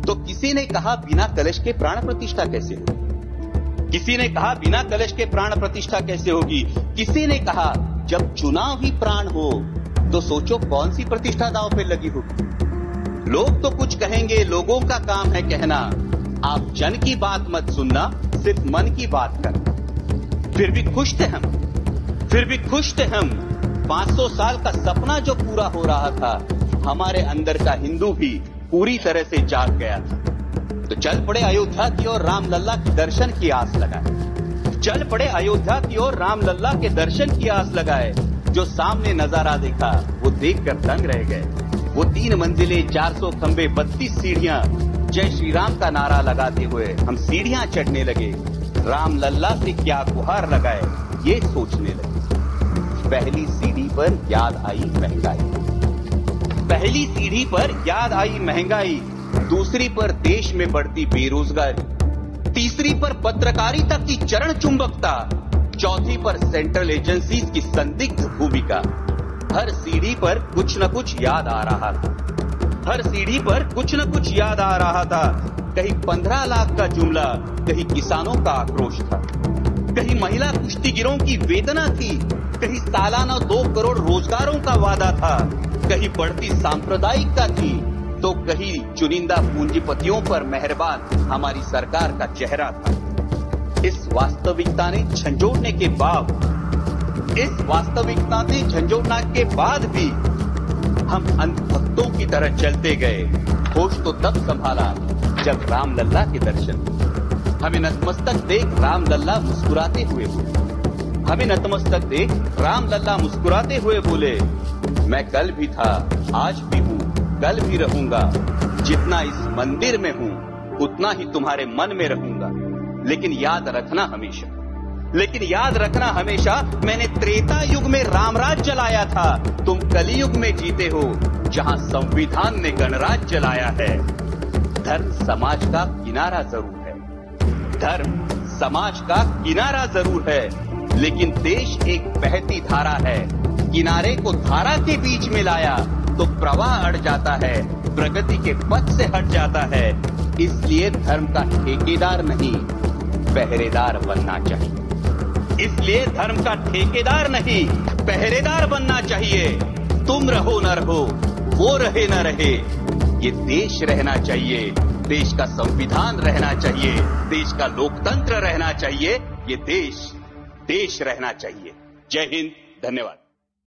तो किसी ने कहा बिना कलश के प्राण प्रतिष्ठा कैसे होगी, किसी ने कहा बिना कलश के प्राण प्रतिष्ठा कैसे होगी, किसी ने कहा जब चुनाव ही प्राण हो तो सोचो कौन सी प्रतिष्ठा दांव पे लगी होगी। लोग तो कुछ कहेंगे, लोगों का काम है कहना, आप जन की बात मत सुनना, सिर्फ मन की बात करना। फिर भी खुश थे हम 500 साल का सपना जो पूरा हो रहा था, हमारे अंदर का हिंदू भी पूरी तरह से जाग गया था। तो चल पड़े अयोध्या की ओर, राम लल्ला के दर्शन की आस लगाए। चल पड़े अयोध्या की ओर, राम लल्ला के दर्शन की आस लगाए। जो सामने नजारा देखा वो देखकर दंग रह गए। वो 3 मंजिलें, 400 खंबे, 32 सीढ़ियां, जय श्री राम का नारा लगाते हुए हम सीढ़ियां चढ़ने लगे। राम लल्ला से क्या गुहार लगाए ये सोचने लगे। पहली सीढ़ी पर याद आई महंगाई, दूसरी पर देश में बढ़ती बेरोजगारी, तीसरी पर पत्रकारिता की चरण चुंबकता, चौथी पर सेंट्रल एजेंसीज की संदिग्ध भूमिका। हर सीढ़ी पर कुछ न कुछ याद आ रहा था। कहीं 15 लाख का जुमला, कहीं किसानों का आक्रोश था, कहीं महिला कुश्तीगिरों की वेदना थी, कहीं सालाना 2 करोड़ रोजगारों का वादा था, कहीं बढ़ती सांप्रदायिकता थी, तो कहीं चुनिंदा पूंजीपतियों पर मेहरबान हमारी सरकार का चेहरा था। इस वास्तविकता ने झंझोड़ने के बाद भी हम अंधभक्तों की तरह चलते गए। होश तो तब संभाला जब राम लल्ला के दर्शन। हमें नतमस्तक देख राम लल्ला मुस्कुराते हुए बोले, मैं कल भी था, आज भी हूँ, कल भी रहूंगा। जितना इस मंदिर में हूँ उतना ही तुम्हारे मन में रहूंगा। लेकिन याद रखना हमेशा मैंने त्रेता युग में रामराज जलाया था। तुम कलियुग में जीते हो जहां संविधान ने गणराज जलाया है। धर्म समाज का किनारा जरूर है, लेकिन देश एक बहती धारा है। किनारे को धारा के बीच में लाया तो प्रवाह अड़ जाता है, प्रगति के पथ से हट जाता है। इसलिए धर्म का ठेकेदार नहीं, पहरेदार बनना चाहिए। तुम रहो न रहो, वो रहे न रहे, ये देश रहना चाहिए। देश का संविधान रहना चाहिए, देश का लोकतंत्र रहना चाहिए, ये देश रहना चाहिए। जय हिंद, धन्यवाद।